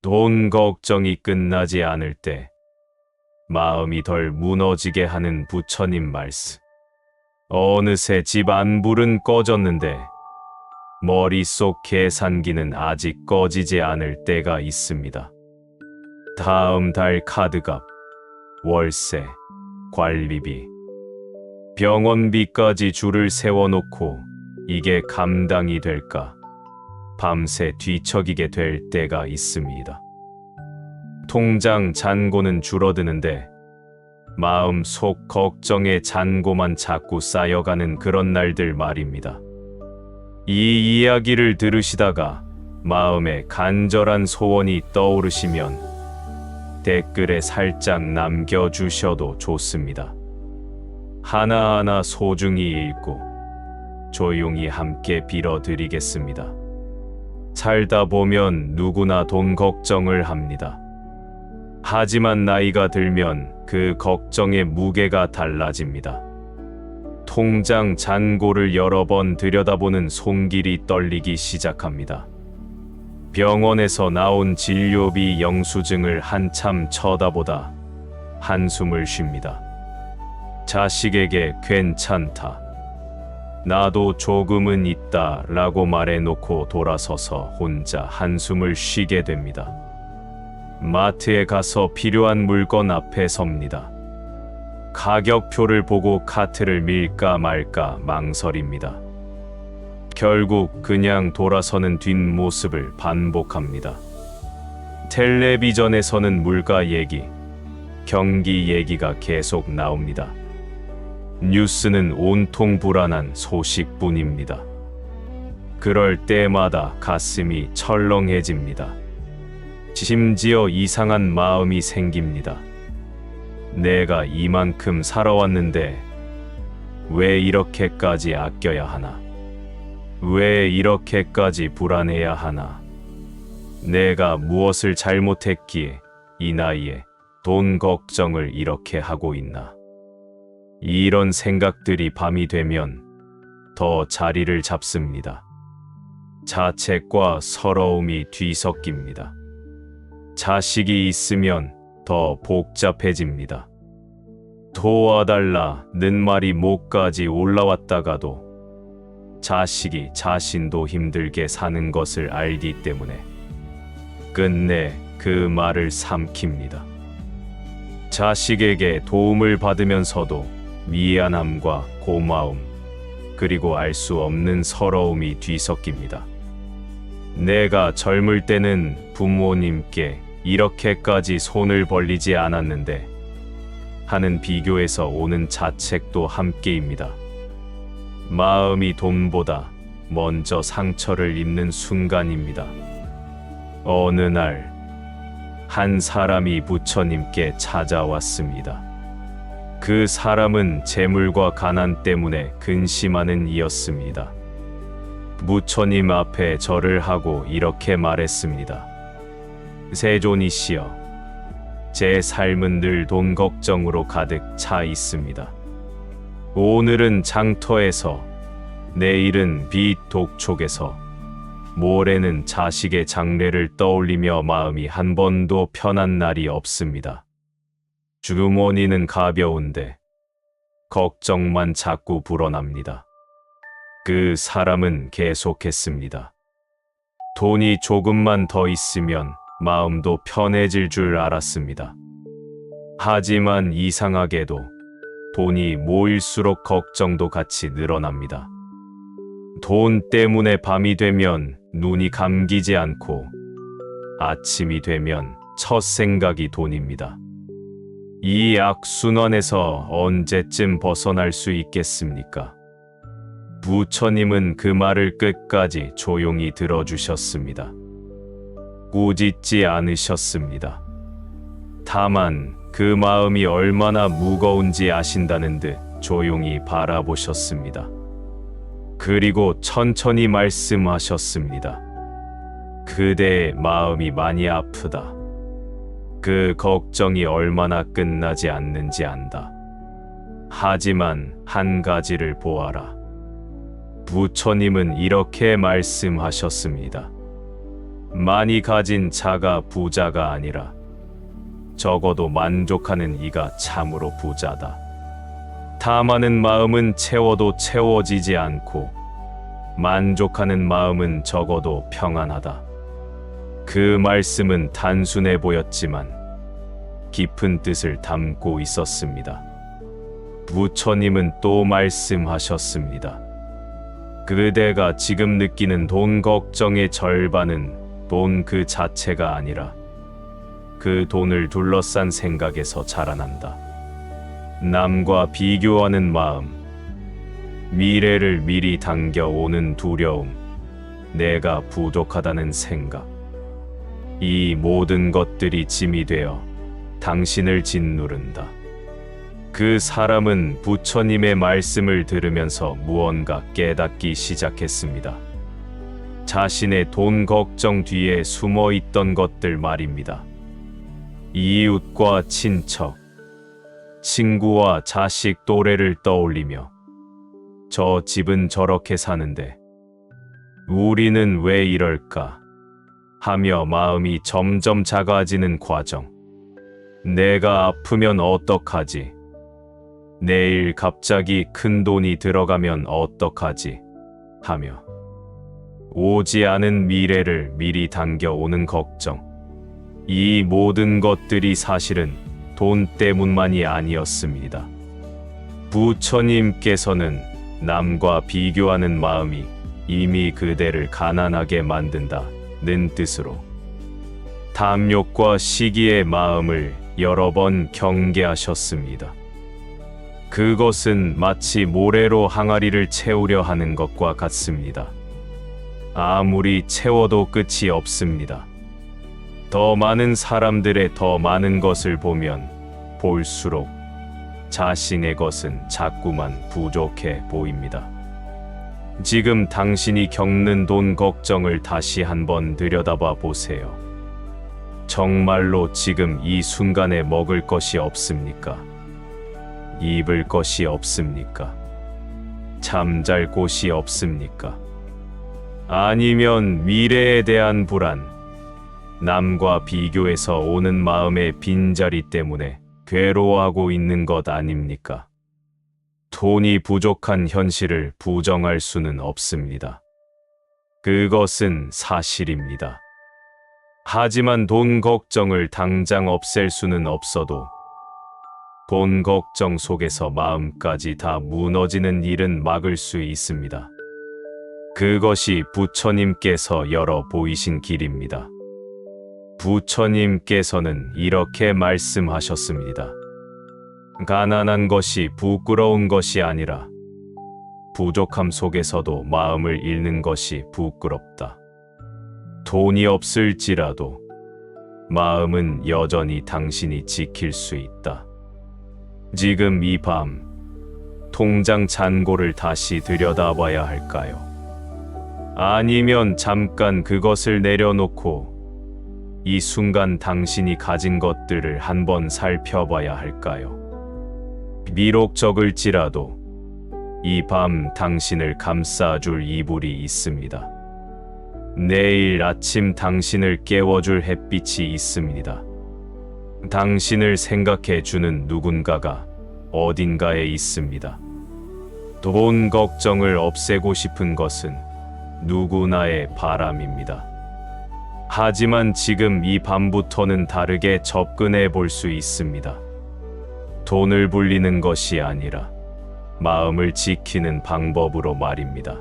돈 걱정이 끝나지 않을 때 마음이 덜 무너지게 하는 부처님 말씀. 어느새 집 안불은 꺼졌는데 머릿속 계산기는 아직 꺼지지 않을 때가 있습니다. 다음 달 카드값, 월세, 관리비, 병원비까지 줄을 세워놓고 이게 감당이 될까? 밤새 뒤척이게 될 때가 있습니다. 통장 잔고는 줄어드는데 마음 속 걱정의 잔고만 자꾸 쌓여가는 그런 날들 말입니다. 이 이야기를 들으시다가 마음에 간절한 소원이 떠오르시면 댓글에 살짝 남겨주셔도 좋습니다. 하나하나 소중히 읽고 조용히 함께 빌어드리겠습니다. 살다 보면 누구나 돈 걱정을 합니다. 하지만 나이가 들면 그 걱정의 무게가 달라집니다. 통장 잔고를 여러 번 들여다보는 손길이 떨리기 시작합니다. 병원에서 나온 진료비 영수증을 한참 쳐다보다 한숨을 쉽니다. 자식에게 괜찮다, 나도 조금은 있다 라고 말해놓고 돌아서서 혼자 한숨을 쉬게 됩니다. 마트에 가서 필요한 물건 앞에 섭니다. 가격표를 보고 카트를 밀까 말까 망설입니다. 결국 그냥 돌아서는 뒷모습을 반복합니다. 텔레비전에서는 물가 얘기, 경기 얘기가 계속 나옵니다. 뉴스는 온통 불안한 소식뿐입니다. 그럴 때마다 가슴이 철렁해집니다. 심지어 이상한 마음이 생깁니다. 내가 이만큼 살아왔는데 왜 이렇게까지 아껴야 하나? 왜 이렇게까지 불안해야 하나? 내가 무엇을 잘못했기에 이 나이에 돈 걱정을 이렇게 하고 있나? 이런 생각들이 밤이 되면 더 자리를 잡습니다. 자책과 서러움이 뒤섞입니다. 자식이 있으면 더 복잡해집니다. 도와달라는 말이 목까지 올라왔다가도 자식이 자신도 힘들게 사는 것을 알기 때문에 끝내 그 말을 삼킵니다. 자식에게 도움을 받으면서도 미안함과 고마움, 그리고 알 수 없는 서러움이 뒤섞입니다. 내가 젊을 때는 부모님께 이렇게까지 손을 벌리지 않았는데 하는 비교에서 오는 자책도 함께입니다. 마음이 돈보다 먼저 상처를 입는 순간입니다. 어느 날 한 사람이 부처님께 찾아왔습니다. 그 사람은 재물과 가난 때문에 근심하는 이였습니다. 부처님 앞에 절을 하고 이렇게 말했습니다. 세존이시여, 제 삶은 늘 돈 걱정으로 가득 차 있습니다. 오늘은 장터에서, 내일은 빚 독촉에서, 모레는 자식의 장래를 떠올리며 마음이 한 번도 편한 날이 없습니다. 주머니는 가벼운데 걱정만 자꾸 불어납니다. 그 사람은 계속했습니다. 돈이 조금만 더 있으면 마음도 편해질 줄 알았습니다. 하지만 이상하게도 돈이 모일수록 걱정도 같이 늘어납니다. 돈 때문에 밤이 되면 눈이 감기지 않고 아침이 되면 첫 생각이 돈입니다. 이 악순환에서 언제쯤 벗어날 수 있겠습니까? 부처님은 그 말을 끝까지 조용히 들어주셨습니다. 꾸짖지 않으셨습니다. 다만 그 마음이 얼마나 무거운지 아신다는 듯 조용히 바라보셨습니다. 그리고 천천히 말씀하셨습니다. 그대의 마음이 많이 아프다. 그 걱정이 얼마나 끝나지 않는지 안다. 하지만 한 가지를 보아라. 부처님은 이렇게 말씀하셨습니다. 많이 가진 자가 부자가 아니라 적어도 만족하는 이가 참으로 부자다. 탐하는 마음은 채워도 채워지지 않고 만족하는 마음은 적어도 평안하다. 그 말씀은 단순해 보였지만 깊은 뜻을 담고 있었습니다. 부처님은 또 말씀하셨습니다. 그대가 지금 느끼는 돈 걱정의 절반은 돈 그 자체가 아니라 그 돈을 둘러싼 생각에서 자라난다. 남과 비교하는 마음, 미래를 미리 당겨오는 두려움, 내가 부족하다는 생각, 이 모든 것들이 짐이 되어 당신을 짓누른다. 그 사람은 부처님의 말씀을 들으면서 무언가 깨닫기 시작했습니다. 자신의 돈 걱정 뒤에 숨어 있던 것들 말입니다. 이웃과 친척, 친구와 자식 또래를 떠올리며 저 집은 저렇게 사는데 우리는 왜 이럴까 하며 마음이 점점 작아지는 과정. 내가 아프면 어떡하지? 내일 갑자기 큰 돈이 들어가면 어떡하지? 하며 오지 않은 미래를 미리 당겨오는 걱정. 이 모든 것들이 사실은 돈 때문만이 아니었습니다. 부처님께서는 남과 비교하는 마음이 이미 그대를 가난하게 만든다는 뜻으로 탐욕과 시기의 마음을 여러 번 경계하셨습니다. 그것은 마치 모래로 항아리를 채우려 하는 것과 같습니다. 아무리 채워도 끝이 없습니다. 더 많은 사람들의 더 많은 것을 보면 볼수록 자신의 것은 자꾸만 부족해 보입니다. 지금 당신이 겪는 돈 걱정을 다시 한번 들여다봐 보세요. 정말로 지금 이 순간에 먹을 것이 없습니까? 입을 것이 없습니까? 잠잘 곳이 없습니까? 아니면 미래에 대한 불안, 남과 비교해서 오는 마음의 빈자리 때문에 괴로워하고 있는 것 아닙니까? 돈이 부족한 현실을 부정할 수는 없습니다. 그것은 사실입니다. 하지만 돈 걱정을 당장 없앨 수는 없어도 돈 걱정 속에서 마음까지 다 무너지는 일은 막을 수 있습니다. 그것이 부처님께서 열어 보이신 길입니다. 부처님께서는 이렇게 말씀하셨습니다. 가난한 것이 부끄러운 것이 아니라 부족함 속에서도 마음을 잃는 것이 부끄럽다. 돈이 없을지라도 마음은 여전히 당신이 지킬 수 있다. 지금 이 밤 통장 잔고를 다시 들여다봐야 할까요? 아니면 잠깐 그것을 내려놓고 이 순간 당신이 가진 것들을 한번 살펴봐야 할까요? 비록 적을지라도 이 밤 당신을 감싸줄 이불이 있습니다. 내일 아침 당신을 깨워줄 햇빛이 있습니다. 당신을 생각해주는 누군가가 어딘가에 있습니다. 돈 걱정을 없애고 싶은 것은 누구나의 바람입니다. 하지만 지금 이 밤부터는 다르게 접근해 볼 수 있습니다. 돈을 불리는 것이 아니라 마음을 지키는 방법으로 말입니다.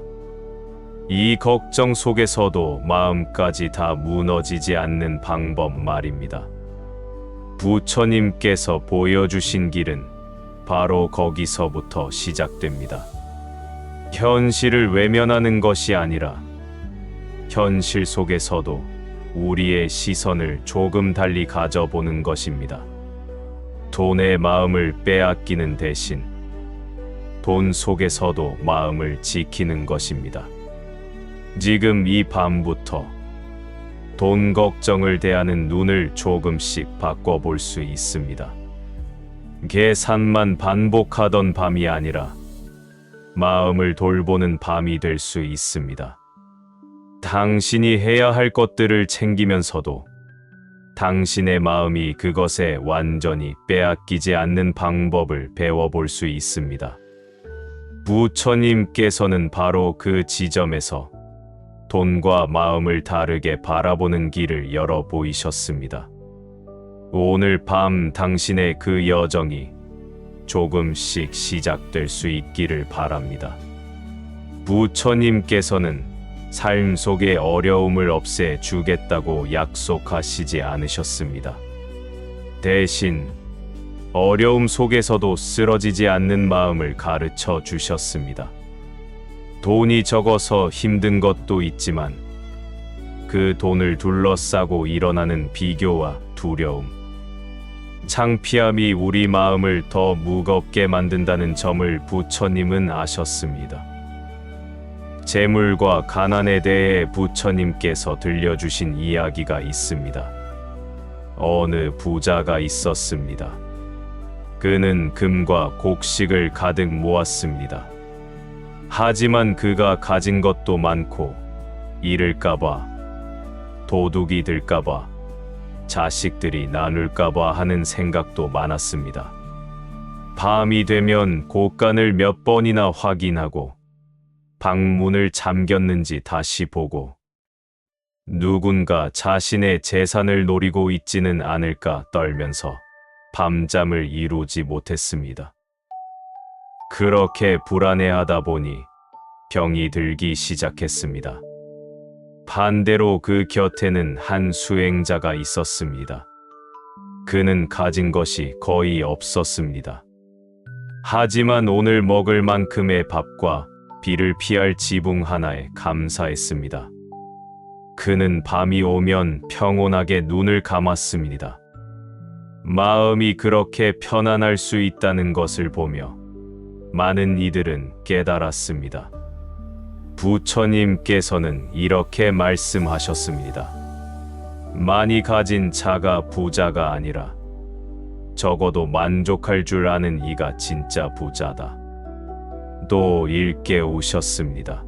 이 걱정 속에서도 마음까지 다 무너지지 않는 방법 말입니다. 부처님께서 보여주신 길은 바로 거기서부터 시작됩니다. 현실을 외면하는 것이 아니라 현실 속에서도 우리의 시선을 조금 달리 가져보는 것입니다. 돈의 마음을 빼앗기는 대신 돈 속에서도 마음을 지키는 것입니다. 지금 이 밤부터 돈 걱정을 대하는 눈을 조금씩 바꿔볼 수 있습니다. 계산만 반복하던 밤이 아니라 마음을 돌보는 밤이 될 수 있습니다. 당신이 해야 할 것들을 챙기면서도 당신의 마음이 그것에 완전히 빼앗기지 않는 방법을 배워볼 수 있습니다. 부처님께서는 바로 그 지점에서 돈과 마음을 다르게 바라보는 길을 열어 보이셨습니다. 오늘 밤 당신의 그 여정이 조금씩 시작될 수 있기를 바랍니다. 부처님께서는 삶 속의 어려움을 없애 주겠다고 약속하시지 않으셨습니다. 대신 어려움 속에서도 쓰러지지 않는 마음을 가르쳐 주셨습니다. 돈이 적어서 힘든 것도 있지만 그 돈을 둘러싸고 일어나는 비교와 두려움, 창피함이 우리 마음을 더 무겁게 만든다는 점을 부처님은 아셨습니다. 재물과 가난에 대해 부처님께서 들려주신 이야기가 있습니다. 어느 부자가 있었습니다. 그는 금과 곡식을 가득 모았습니다. 하지만 그가 가진 것도 많고 잃을까봐, 도둑이 들까봐, 자식들이 나눌까봐 하는 생각도 많았습니다. 밤이 되면 곳간을 몇 번이나 확인하고 방문을 잠겼는지 다시 보고 누군가 자신의 재산을 노리고 있지는 않을까 떨면서 밤잠을 이루지 못했습니다. 그렇게 불안해하다 보니 병이 들기 시작했습니다. 반대로 그 곁에는 한 수행자가 있었습니다. 그는 가진 것이 거의 없었습니다. 하지만 오늘 먹을 만큼의 밥과 비를 피할 지붕 하나에 감사했습니다. 그는 밤이 오면 평온하게 눈을 감았습니다. 마음이 그렇게 편안할 수 있다는 것을 보며 많은 이들은 깨달았습니다. 부처님께서는 이렇게 말씀하셨습니다. 많이 가진 자가 부자가 아니라 적어도 만족할 줄 아는 이가 진짜 부자다. 또 일깨우셨습니다.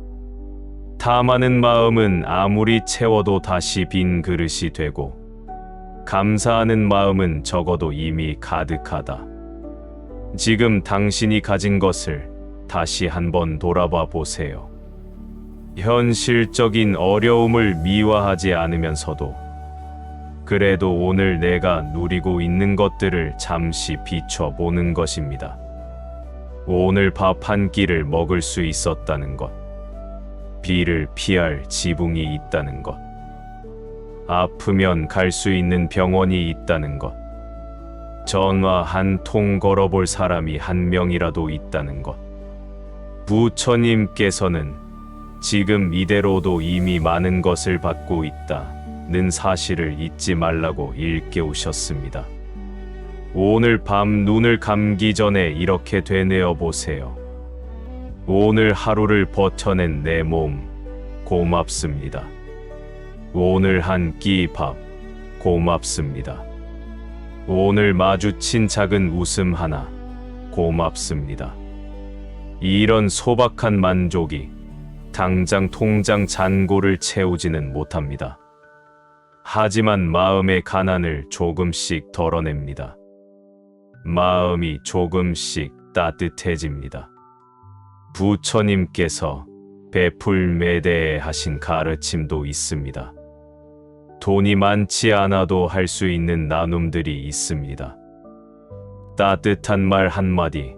탐하는 마음은 아무리 채워도 다시 빈 그릇이 되고 감사하는 마음은 적어도 이미 가득하다. 지금 당신이 가진 것을 다시 한번 돌아봐 보세요. 현실적인 어려움을 미화하지 않으면서도 그래도 오늘 내가 누리고 있는 것들을 잠시 비춰보는 것입니다. 오늘 밥 한 끼를 먹을 수 있었다는 것, 비를 피할 지붕이 있다는 것, 아프면 갈 수 있는 병원이 있다는 것, 전화 한 통 걸어볼 사람이 한 명이라도 있다는 것. 부처님께서는 지금 이대로도 이미 많은 것을 받고 있다는 사실을 잊지 말라고 일깨우셨습니다. 오늘 밤 눈을 감기 전에 이렇게 되뇌어 보세요. 오늘 하루를 버텨낸 내 몸 고맙습니다. 오늘 한 끼 밥 고맙습니다. 오늘 마주친 작은 웃음 하나 고맙습니다. 이런 소박한 만족이 당장 통장 잔고를 채우지는 못합니다. 하지만 마음의 가난을 조금씩 덜어냅니다. 마음이 조금씩 따뜻해집니다. 부처님께서 베풀매에 대해 하신 가르침도 있습니다. 돈이 많지 않아도 할 수 있는 나눔들이 있습니다. 따뜻한 말 한마디,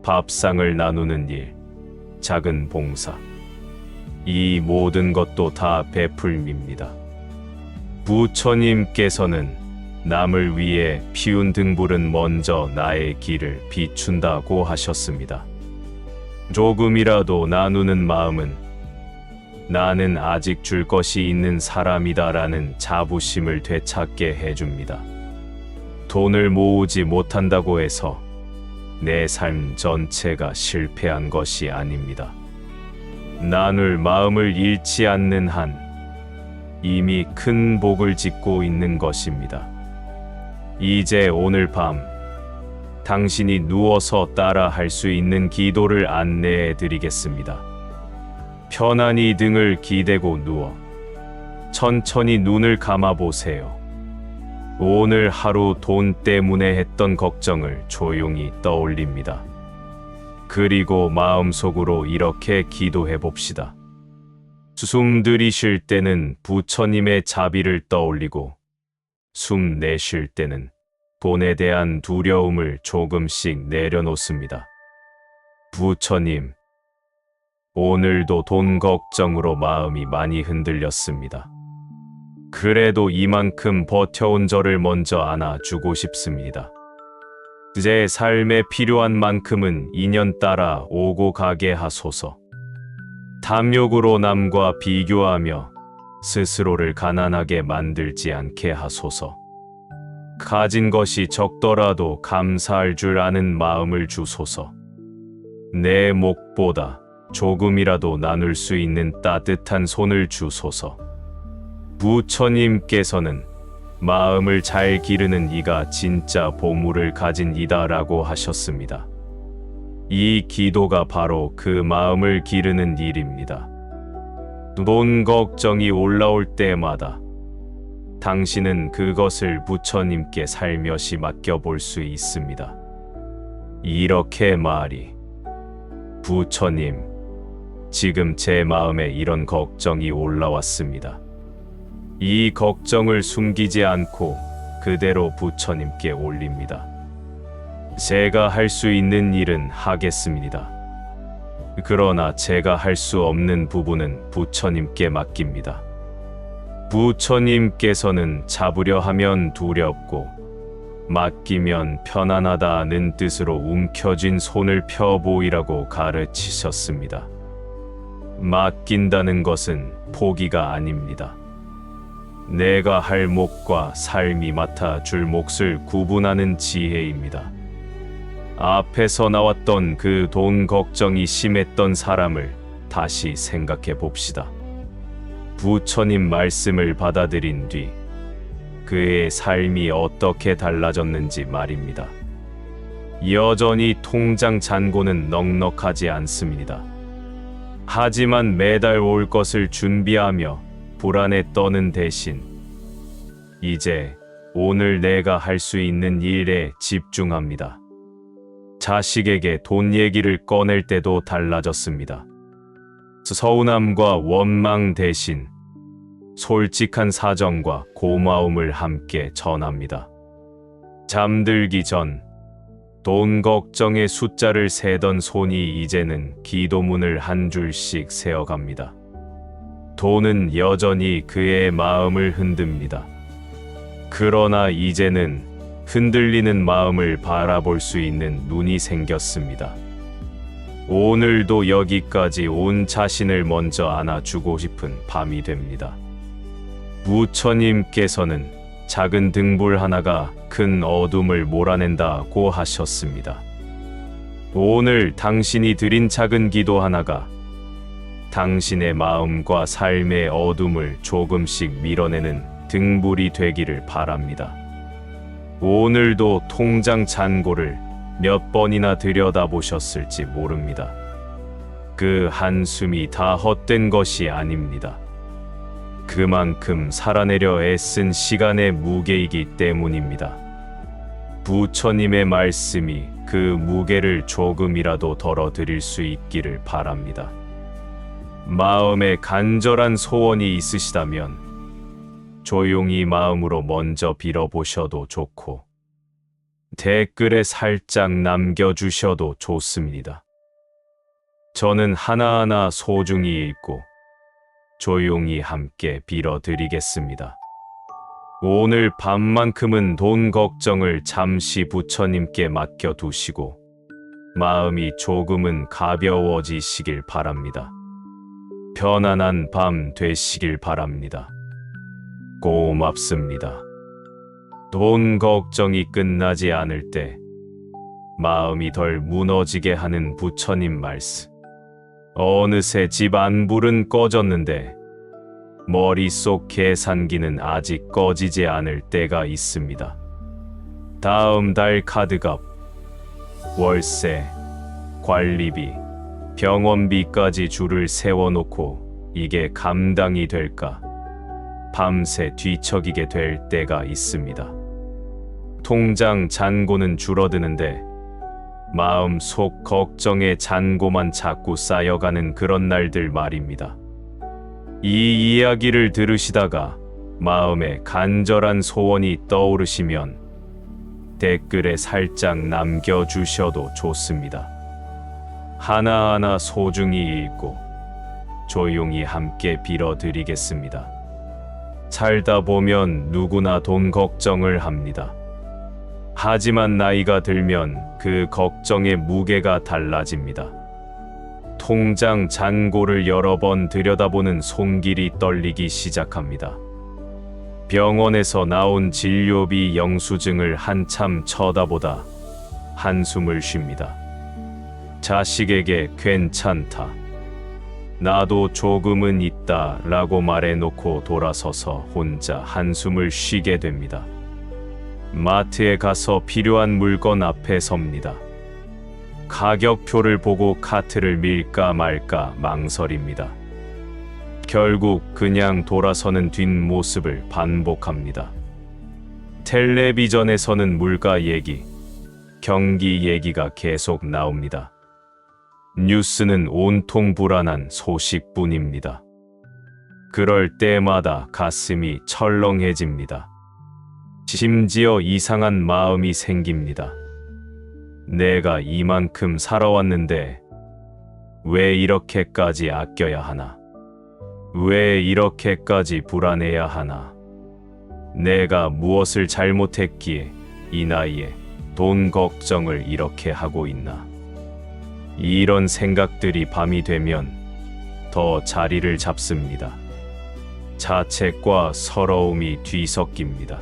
밥상을 나누는 일, 작은 봉사, 이 모든 것도 다 베풀미입니다. 부처님께서는 남을 위해 피운 등불은 먼저 나의 길을 비춘다고 하셨습니다. 조금이라도 나누는 마음은 나는 아직 줄 것이 있는 사람이다라는 자부심을 되찾게 해줍니다. 돈을 모으지 못한다고 해서 내 삶 전체가 실패한 것이 아닙니다. 나눌 마음을 잃지 않는 한 이미 큰 복을 짓고 있는 것입니다. 이제 오늘 밤 당신이 누워서 따라 할 수 있는 기도를 안내해 드리겠습니다. 편안히 등을 기대고 누워 천천히 눈을 감아보세요. 오늘 하루 돈 때문에 했던 걱정을 조용히 떠올립니다. 그리고 마음속으로 이렇게 기도해 봅시다. 숨 들이쉴 때는 부처님의 자비를 떠올리고 숨 내쉴 때는 돈에 대한 두려움을 조금씩 내려놓습니다. 부처님, 오늘도 돈 걱정으로 마음이 많이 흔들렸습니다. 그래도 이만큼 버텨온 저를 먼저 안아주고 싶습니다. 제 삶에 필요한 만큼은 인연 따라 오고 가게 하소서. 탐욕으로 남과 비교하며 스스로를 가난하게 만들지 않게 하소서. 가진 것이 적더라도 감사할 줄 아는 마음을 주소서. 내 몫보다 조금이라도 나눌 수 있는 따뜻한 손을 주소서. 부처님께서는 마음을 잘 기르는 이가 진짜 보물을 가진 이다라고 하셨습니다. 이 기도가 바로 그 마음을 기르는 일입니다. 돈 걱정이 올라올 때마다 당신은 그것을 부처님께 살며시 맡겨볼 수 있습니다. 이렇게 말이, 부처님, 지금 제 마음에 이런 걱정이 올라왔습니다. 이 걱정을 숨기지 않고 그대로 부처님께 올립니다. 제가 할 수 있는 일은 하겠습니다. 그러나 제가 할 수 없는 부분은 부처님께 맡깁니다. 부처님께서는 잡으려 하면 두렵고 맡기면 편안하다는 뜻으로 움켜쥔 손을 펴보이라고 가르치셨습니다. 맡긴다는 것은 포기가 아닙니다. 내가 할 몫과 삶이 맡아줄 몫을 구분하는 지혜입니다. 앞에서 나왔던 그 돈 걱정이 심했던 사람을 다시 생각해 봅시다. 부처님 말씀을 받아들인 뒤 그의 삶이 어떻게 달라졌는지 말입니다. 여전히 통장 잔고는 넉넉하지 않습니다. 하지만 매달 올 것을 준비하며 불안에 떠는 대신 이제 오늘 내가 할 수 있는 일에 집중합니다. 자식에게 돈 얘기를 꺼낼 때도 달라졌습니다. 서운함과 원망 대신 솔직한 사정과 고마움을 함께 전합니다. 잠들기 전 돈 걱정의 숫자를 세던 손이 이제는 기도문을 한 줄씩 세어갑니다. 돈은 여전히 그의 마음을 흔듭니다. 그러나 이제는 흔들리는 마음을 바라볼 수 있는 눈이 생겼습니다. 오늘도 여기까지 온 자신을 먼저 안아주고 싶은 밤이 됩니다. 부처님께서는 작은 등불 하나가 큰 어둠을 몰아낸다고 하셨습니다. 오늘 당신이 드린 작은 기도 하나가 당신의 마음과 삶의 어둠을 조금씩 밀어내는 등불이 되기를 바랍니다. 오늘도 통장 잔고를 몇 번이나 들여다보셨을지 모릅니다. 그 한숨이 다 헛된 것이 아닙니다. 그만큼 살아내려 애쓴 시간의 무게이기 때문입니다. 부처님의 말씀이 그 무게를 조금이라도 덜어드릴 수 있기를 바랍니다. 마음에 간절한 소원이 있으시다면 조용히 마음으로 먼저 빌어보셔도 좋고 댓글에 살짝 남겨주셔도 좋습니다. 저는 하나하나 소중히 읽고 조용히 함께 빌어드리겠습니다. 오늘 밤만큼은 돈 걱정을 잠시 부처님께 맡겨두시고 마음이 조금은 가벼워지시길 바랍니다. 편안한 밤 되시길 바랍니다. 고맙습니다. 돈 걱정이 끝나지 않을 때 마음이 덜 무너지게 하는 부처님 말씀. 어느새 집 안불은 꺼졌는데 머릿속 계산기는 아직 꺼지지 않을 때가 있습니다. 다음 달 카드값, 월세, 관리비, 병원비까지 줄을 세워놓고 이게 감당이 될까? 밤새 뒤척이게 될 때가 있습니다. 통장 잔고는 줄어드는데 마음 속 걱정의 잔고만 자꾸 쌓여가는 그런 날들 말입니다. 이 이야기를 들으시다가 마음에 간절한 소원이 떠오르시면 댓글에 살짝 남겨주셔도 좋습니다. 하나하나 소중히 읽고 조용히 함께 빌어드리겠습니다. 살다 보면 누구나 돈 걱정을 합니다. 하지만 나이가 들면 그 걱정의 무게가 달라집니다. 통장 잔고를 여러 번 들여다보는 손길이 떨리기 시작합니다. 병원에서 나온 진료비 영수증을 한참 쳐다보다 한숨을 쉽니다. 자식에게 괜찮다, 나도 조금은 있다 라고 말해놓고 돌아서서 혼자 한숨을 쉬게 됩니다. 마트에 가서 필요한 물건 앞에 섭니다. 가격표를 보고 카트를 밀까 말까 망설입니다. 결국 그냥 돌아서는 뒷모습을 반복합니다. 텔레비전에서는 물가 얘기, 경기 얘기가 계속 나옵니다. 뉴스는 온통 불안한 소식뿐입니다. 그럴 때마다 가슴이 철렁해집니다. 심지어 이상한 마음이 생깁니다. 내가 이만큼 살아왔는데 왜 이렇게까지 아껴야 하나? 왜 이렇게까지 불안해야 하나? 내가 무엇을 잘못했기에 이 나이에 돈 걱정을 이렇게 하고 있나? 이런 생각들이 밤이 되면 더 자리를 잡습니다. 자책과 서러움이 뒤섞입니다.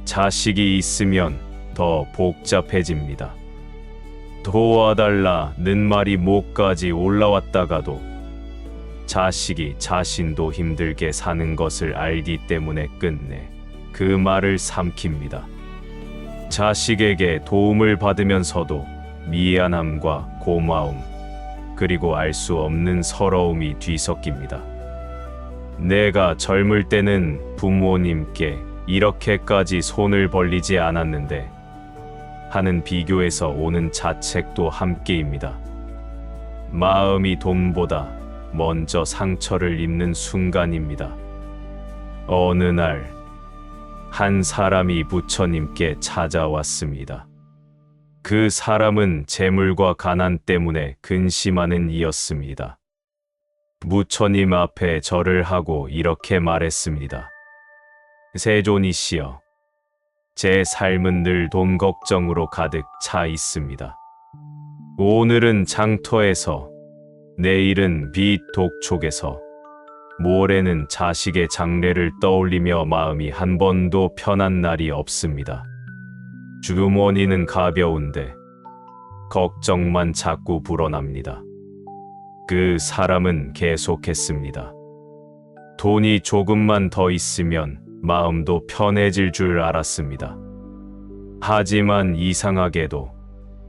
자식이 있으면 더 복잡해집니다. 도와달라는 말이 목까지 올라왔다가도 자식이 자신도 힘들게 사는 것을 알기 때문에 끝내 그 말을 삼킵니다. 자식에게 도움을 받으면서도 미안함과 고마움, 그리고 알 수 없는 서러움이 뒤섞입니다. 내가 젊을 때는 부모님께 이렇게까지 손을 벌리지 않았는데 하는 비교에서 오는 자책도 함께입니다. 마음이 돈보다 먼저 상처를 입는 순간입니다. 어느 날 한 사람이 부처님께 찾아왔습니다. 그 사람은 재물과 가난 때문에 근심하는 이였습니다. 부처님 앞에 절을 하고 이렇게 말했습니다. 세존이시여, 제 삶은 늘 돈 걱정으로 가득 차 있습니다. 오늘은 장터에서, 내일은 빚 독촉에서, 모레는 자식의 장래를 떠올리며 마음이 한 번도 편한 날이 없습니다. 주머니는 가벼운데 걱정만 자꾸 불어납니다. 그 사람은 계속했습니다. 돈이 조금만 더 있으면 마음도 편해질 줄 알았습니다. 하지만 이상하게도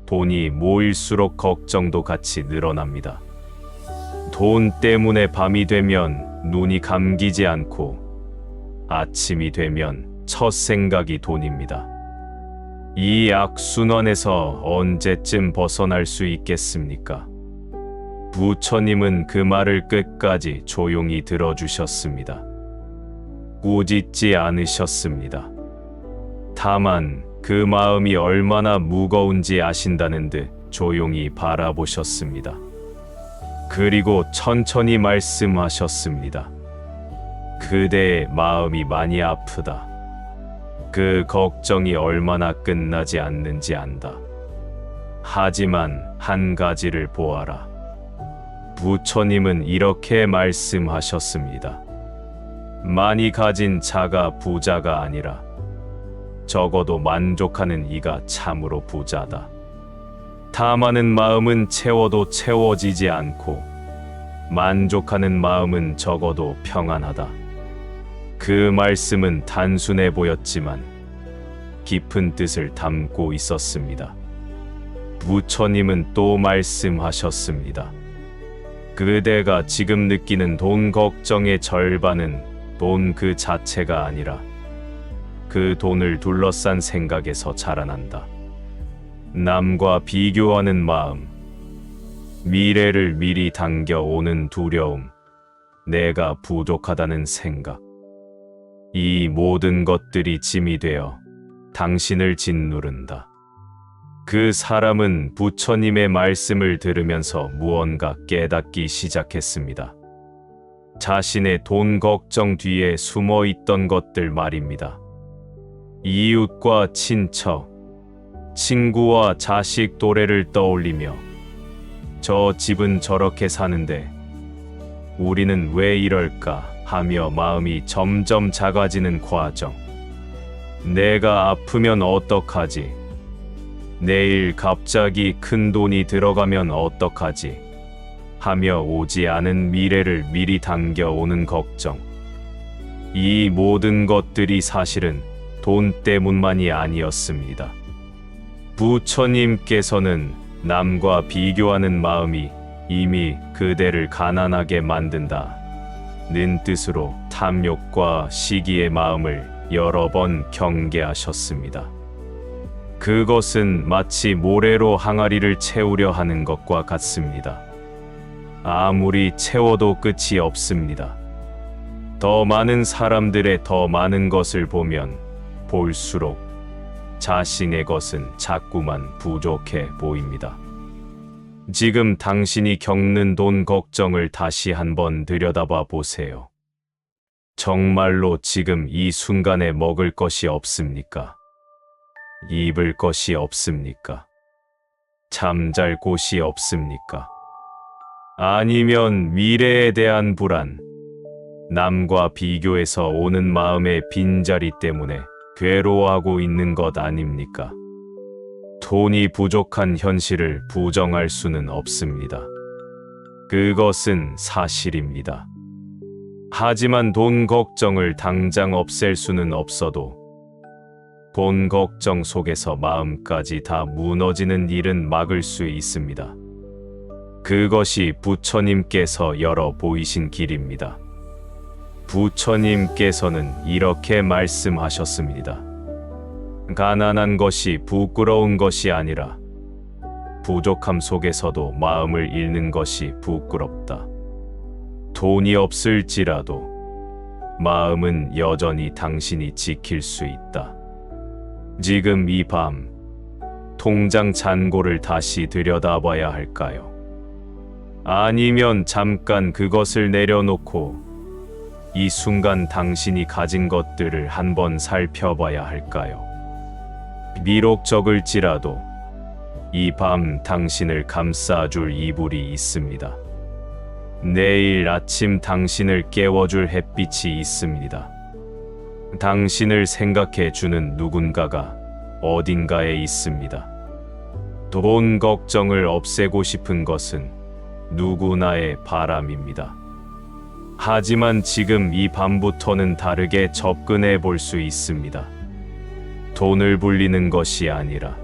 돈이 모일수록 걱정도 같이 늘어납니다. 돈 때문에 밤이 되면 눈이 감기지 않고 아침이 되면 첫 생각이 돈입니다. 이 악순환에서 언제쯤 벗어날 수 있겠습니까? 부처님은 그 말을 끝까지 조용히 들어주셨습니다. 꾸짖지 않으셨습니다. 다만 그 마음이 얼마나 무거운지 아신다는 듯 조용히 바라보셨습니다. 그리고 천천히 말씀하셨습니다. 그대의 마음이 많이 아프다. 그 걱정이 얼마나 끝나지 않는지 안다. 하지만 한 가지를 보아라. 부처님은 이렇게 말씀하셨습니다. 많이 가진 자가 부자가 아니라 적어도 만족하는 이가 참으로 부자다. 다 많은 마음은 채워도 채워지지 않고 만족하는 마음은 적어도 평안하다. 그 말씀은 단순해 보였지만 깊은 뜻을 담고 있었습니다. 부처님은 또 말씀하셨습니다. 그대가 지금 느끼는 돈 걱정의 절반은 돈 그 자체가 아니라 그 돈을 둘러싼 생각에서 자라난다. 남과 비교하는 마음, 미래를 미리 당겨오는 두려움, 내가 부족하다는 생각. 이 모든 것들이 짐이 되어 당신을 짓누른다. 그 사람은 부처님의 말씀을 들으면서 무언가 깨닫기 시작했습니다. 자신의 돈 걱정 뒤에 숨어 있던 것들 말입니다. 이웃과 친척, 친구와 자식 또래를 떠올리며 저 집은 저렇게 사는데 우리는 왜 이럴까 하며 마음이 점점 작아지는 과정. 내가 아프면 어떡하지? 내일 갑자기 큰 돈이 들어가면 어떡하지? 하며 오지 않은 미래를 미리 당겨오는 걱정. 이 모든 것들이 사실은 돈 때문만이 아니었습니다. 부처님께서는 남과 비교하는 마음이 이미 그대를 가난하게 만든다 는 뜻으로 탐욕과 시기의 마음을 여러 번 경계하셨습니다. 그것은 마치 모래로 항아리를 채우려 하는 것과 같습니다. 아무리 채워도 끝이 없습니다. 더 많은 사람들의 더 많은 것을 보면 볼수록 자신의 것은 자꾸만 부족해 보입니다. 지금 당신이 겪는 돈 걱정을 다시 한번 들여다봐 보세요. 정말로 지금 이 순간에 먹을 것이 없습니까? 입을 것이 없습니까? 잠잘 곳이 없습니까? 아니면 미래에 대한 불안, 남과 비교해서 오는 마음의 빈자리 때문에 괴로워하고 있는 것 아닙니까? 돈이 부족한 현실을 부정할 수는 없습니다. 그것은 사실입니다. 하지만 돈 걱정을 당장 없앨 수는 없어도 돈 걱정 속에서 마음까지 다 무너지는 일은 막을 수 있습니다. 그것이 부처님께서 열어 보이신 길입니다. 부처님께서는 이렇게 말씀하셨습니다. 가난한 것이 부끄러운 것이 아니라 부족함 속에서도 마음을 잃는 것이 부끄럽다. 돈이 없을지라도 마음은 여전히 당신이 지킬 수 있다. 지금 이 밤 통장 잔고를 다시 들여다봐야 할까요? 아니면 잠깐 그것을 내려놓고 이 순간 당신이 가진 것들을 한번 살펴봐야 할까요? 비록 적을지라도 이 밤 당신을 감싸줄 이불이 있습니다. 내일 아침 당신을 깨워줄 햇빛이 있습니다. 당신을 생각해 주는 누군가가 어딘가에 있습니다. 돈 걱정을 없애고 싶은 것은 누구나의 바람입니다. 하지만 지금 이 밤부터는 다르게 접근해 볼 수 있습니다. 돈을 불리는 것이 아니라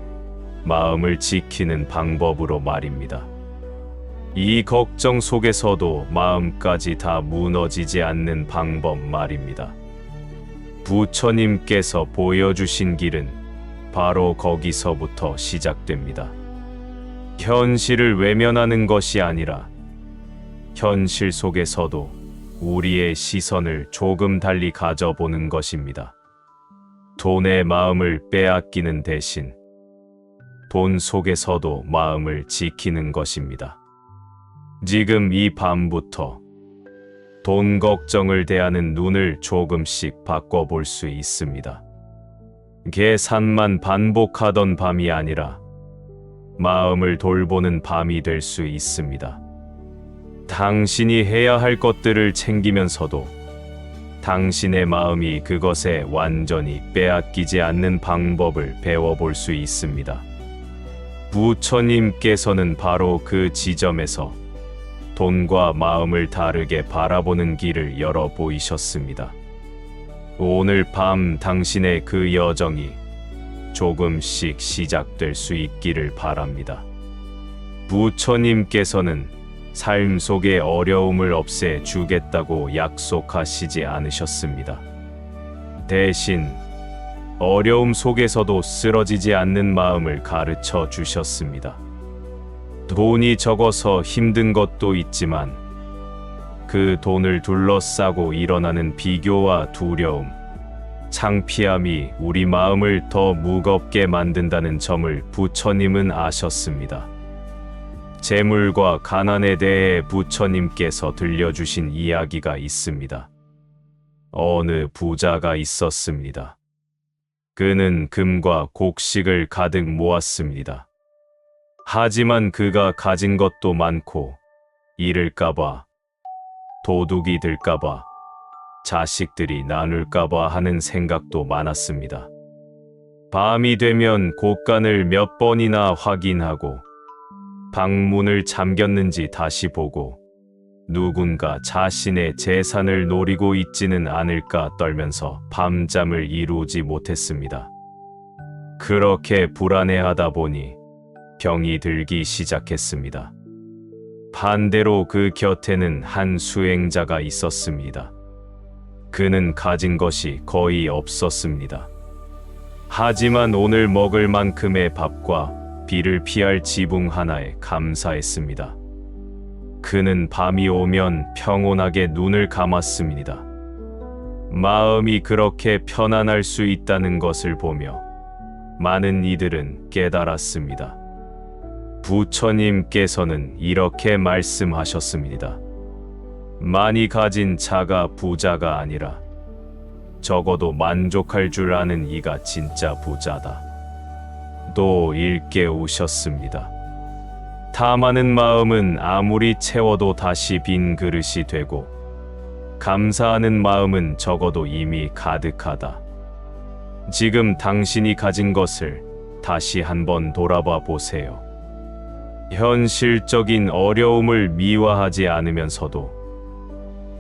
마음을 지키는 방법으로 말입니다. 이 걱정 속에서도 마음까지 다 무너지지 않는 방법 말입니다. 부처님께서 보여주신 길은 바로 거기서부터 시작됩니다. 현실을 외면하는 것이 아니라 현실 속에서도 우리의 시선을 조금 달리 가져보는 것입니다. 돈의 마음을 빼앗기는 대신 돈 속에서도 마음을 지키는 것입니다. 지금 이 밤부터 돈 걱정을 대하는 눈을 조금씩 바꿔볼 수 있습니다. 계산만 반복하던 밤이 아니라 마음을 돌보는 밤이 될 수 있습니다. 당신이 해야 할 것들을 챙기면서도 당신의 마음이 그것에 완전히 빼앗기지 않는 방법을 배워볼 수 있습니다. 부처님께서는 바로 그 지점에서 돈과 마음을 다르게 바라보는 길을 열어 보이셨습니다. 오늘 밤 당신의 그 여정이 조금씩 시작될 수 있기를 바랍니다. 부처님께서는 삶 속의 어려움을 없애 주겠다고 약속하시지 않으셨습니다. 대신 어려움 속에서도 쓰러지지 않는 마음을 가르쳐 주셨습니다. 돈이 적어서 힘든 것도 있지만 그 돈을 둘러싸고 일어나는 비교와 두려움, 창피함이 우리 마음을 더 무겁게 만든다는 점을 부처님은 아셨습니다. 재물과 가난에 대해 부처님께서 들려주신 이야기가 있습니다. 어느 부자가 있었습니다. 그는 금과 곡식을 가득 모았습니다. 하지만 그가 가진 것도 많고 잃을까봐, 도둑이 될까봐, 자식들이 나눌까봐 하는 생각도 많았습니다. 밤이 되면 곳간을 몇 번이나 확인하고 방문을 잠겼는지 다시 보고 누군가 자신의 재산을 노리고 있지는 않을까 떨면서 밤잠을 이루지 못했습니다. 그렇게 불안해하다 보니 병이 들기 시작했습니다. 반대로 그 곁에는 한 수행자가 있었습니다. 그는 가진 것이 거의 없었습니다. 하지만 오늘 먹을 만큼의 밥과 비를 피할 지붕 하나에 감사했습니다. 그는 밤이 오면 평온하게 눈을 감았습니다. 마음이 그렇게 편안할 수 있다는 것을 보며 많은 이들은 깨달았습니다. 부처님께서는 이렇게 말씀하셨습니다. 많이 가진 자가 부자가 아니라 적어도 만족할 줄 아는 이가 진짜 부자다. 또 일깨우셨습니다. 탐하는 마음은 아무리 채워도 다시 빈 그릇이 되고 감사하는 마음은 적어도 이미 가득하다. 지금 당신이 가진 것을 다시 한번 돌아봐 보세요. 현실적인 어려움을 미화하지 않으면서도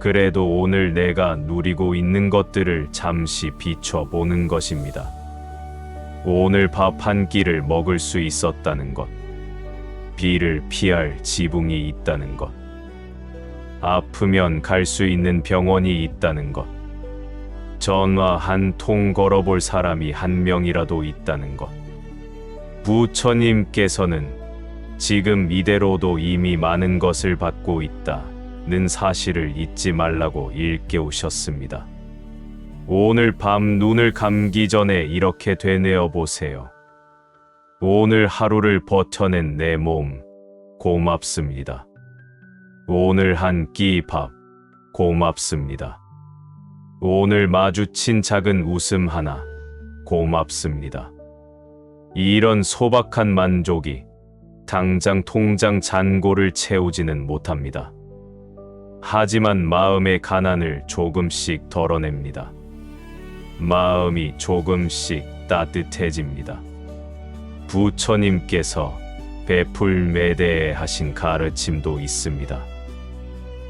그래도 오늘 내가 누리고 있는 것들을 잠시 비춰보는 것입니다. 오늘 밥 한 끼를 먹을 수 있었다는 것, 비를 피할 지붕이 있다는 것, 아프면 갈 수 있는 병원이 있다는 것, 전화 한 통 걸어볼 사람이 한 명이라도 있다는 것. 부처님께서는 지금 이대로도 이미 많은 것을 받고 있다는 사실을 잊지 말라고 일깨우셨습니다. 오늘 밤 눈을 감기 전에 이렇게 되뇌어 보세요. 오늘 하루를 버텨낸 내 몸, 고맙습니다. 오늘 한 끼 밥, 고맙습니다. 오늘 마주친 작은 웃음 하나, 고맙습니다. 이런 소박한 만족이 당장 통장 잔고를 채우지는 못합니다. 하지만 마음의 가난을 조금씩 덜어냅니다. 마음이 조금씩 따뜻해집니다. 부처님께서 베풀매에 대해 하신 가르침도 있습니다.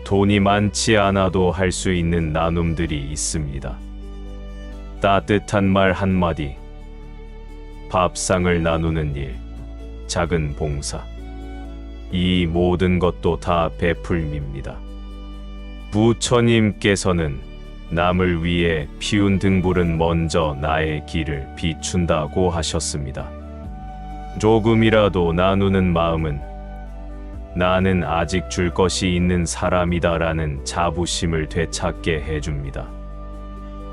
돈이 많지 않아도 할 수 있는 나눔들이 있습니다. 따뜻한 말 한마디, 밥상을 나누는 일, 작은 봉사, 이 모든 것도 다 베풀미입니다. 부처님께서는 남을 위해 피운 등불은 먼저 나의 길을 비춘다고 하셨습니다. 조금이라도 나누는 마음은 나는 아직 줄 것이 있는 사람이다라는 자부심을 되찾게 해줍니다.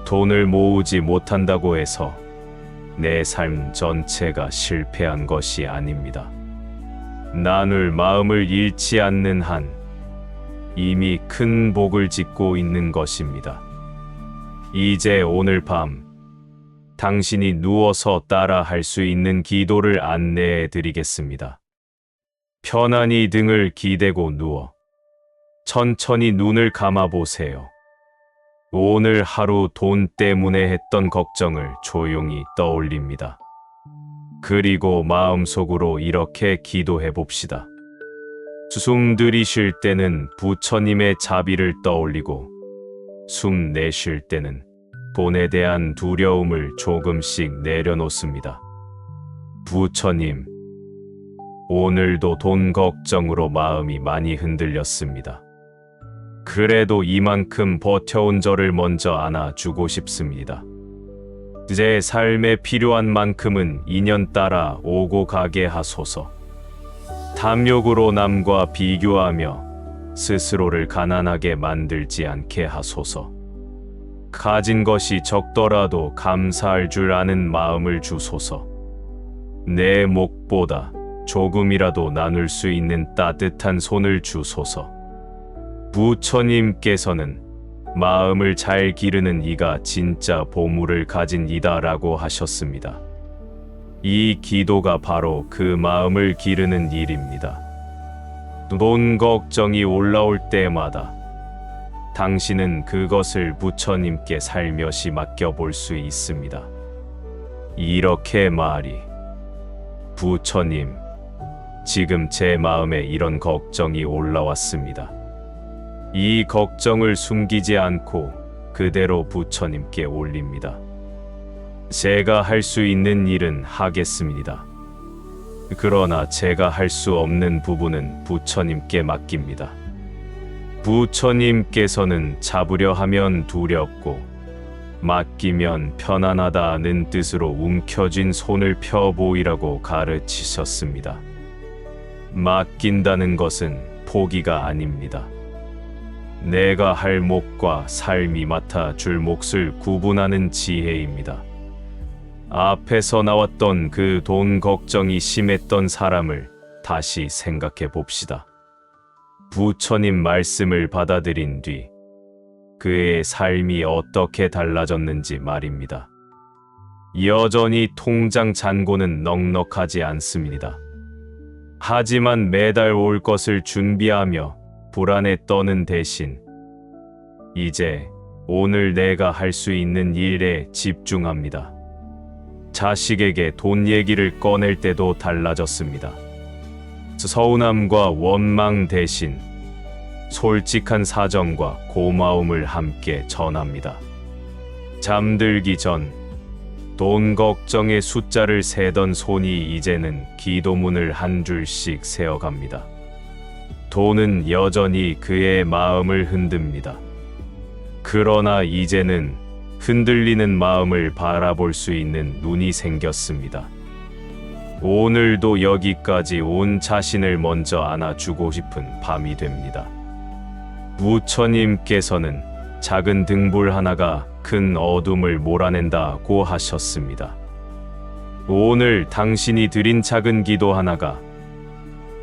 돈을 모으지 못한다고 해서 내 삶 전체가 실패한 것이 아닙니다. 나눌 마음을 잃지 않는 한 이미 큰 복을 짓고 있는 것입니다. 이제 오늘 밤 당신이 누워서 따라 할 수 있는 기도를 안내해 드리겠습니다. 편안히 등을 기대고 누워 천천히 눈을 감아 보세요. 오늘 하루 돈 때문에 했던 걱정을 조용히 떠올립니다. 그리고 마음속으로 이렇게 기도해 봅시다. 숨 들이쉴 때는 부처님의 자비를 떠올리고 숨 내쉴 때는 돈에 대한 두려움을 조금씩 내려놓습니다. 부처님, 오늘도 돈 걱정으로 마음이 많이 흔들렸습니다. 그래도 이만큼 버텨온 저를 먼저 안아주고 싶습니다. 제 삶에 필요한 만큼은 인연 따라 오고 가게 하소서. 탐욕으로 남과 비교하며 스스로를 가난하게 만들지 않게 하소서. 가진 것이 적더라도 감사할 줄 아는 마음을 주소서. 내 몫보다 조금이라도 나눌 수 있는 따뜻한 손을 주소서. 부처님께서는 마음을 잘 기르는 이가 진짜 보물을 가진 이다라고 하셨습니다. 이 기도가 바로 그 마음을 기르는 일입니다. 돈 걱정이 올라올 때마다 당신은 그것을 부처님께 살며시 맡겨볼 수 있습니다. 이렇게 말이, 부처님, 지금 제 마음에 이런 걱정이 올라왔습니다. 이 걱정을 숨기지 않고 그대로 부처님께 올립니다. 제가 할 수 있는 일은 하겠습니다. 그러나 제가 할 수 없는 부분은 부처님께 맡깁니다. 부처님께서는 잡으려 하면 두렵고 맡기면 편안하다는 뜻으로 움켜쥔 손을 펴 보이라고 가르치셨습니다. 맡긴다는 것은 포기가 아닙니다. 내가 할 몫과 삶이 맡아줄 몫을 구분하는 지혜입니다. 앞에서 나왔던 그 돈 걱정이 심했던 사람을 다시 생각해 봅시다. 부처님 말씀을 받아들인 뒤 그의 삶이 어떻게 달라졌는지 말입니다. 여전히 통장 잔고는 넉넉하지 않습니다. 하지만 매달 올 것을 준비하며 불안에 떠는 대신 이제 오늘 내가 할 수 있는 일에 집중합니다. 자식에게 돈 얘기를 꺼낼 때도 달라졌습니다. 서운함과 원망 대신 솔직한 사정과 고마움을 함께 전합니다. 잠들기 전 돈 걱정의 숫자를 세던 손이 이제는 기도문을 한 줄씩 세어갑니다. 돈은 여전히 그의 마음을 흔듭니다. 그러나 이제는 흔들리는 마음을 바라볼 수 있는 눈이 생겼습니다. 오늘도 여기까지 온 자신을 먼저 안아주고 싶은 밤이 됩니다. 부처님께서는 작은 등불 하나가 큰 어둠을 몰아낸다고 하셨습니다. 오늘 당신이 드린 작은 기도 하나가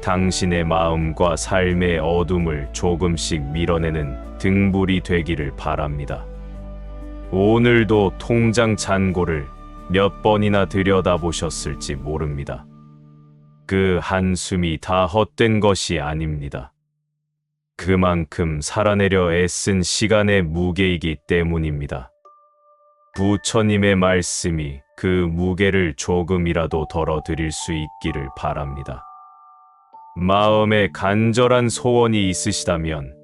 당신의 마음과 삶의 어둠을 조금씩 밀어내는 등불이 되기를 바랍니다. 오늘도 통장 잔고를 몇 번이나 들여다보셨을지 모릅니다. 그 한숨이 다 헛된 것이 아닙니다. 그만큼 살아내려 애쓴 시간의 무게이기 때문입니다. 부처님의 말씀이 그 무게를 조금이라도 덜어드릴 수 있기를 바랍니다. 마음에 간절한 소원이 있으시다면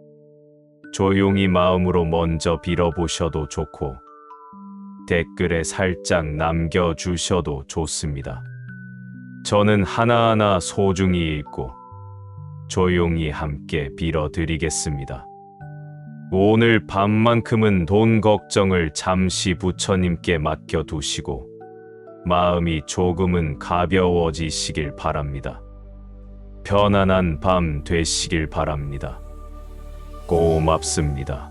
조용히 마음으로 먼저 빌어보셔도 좋고 댓글에 살짝 남겨주셔도 좋습니다. 저는 하나하나 소중히 읽고 조용히 함께 빌어드리겠습니다. 오늘 밤만큼은 돈 걱정을 잠시 부처님께 맡겨두시고 마음이 조금은 가벼워지시길 바랍니다. 편안한 밤 되시길 바랍니다. 고맙습니다.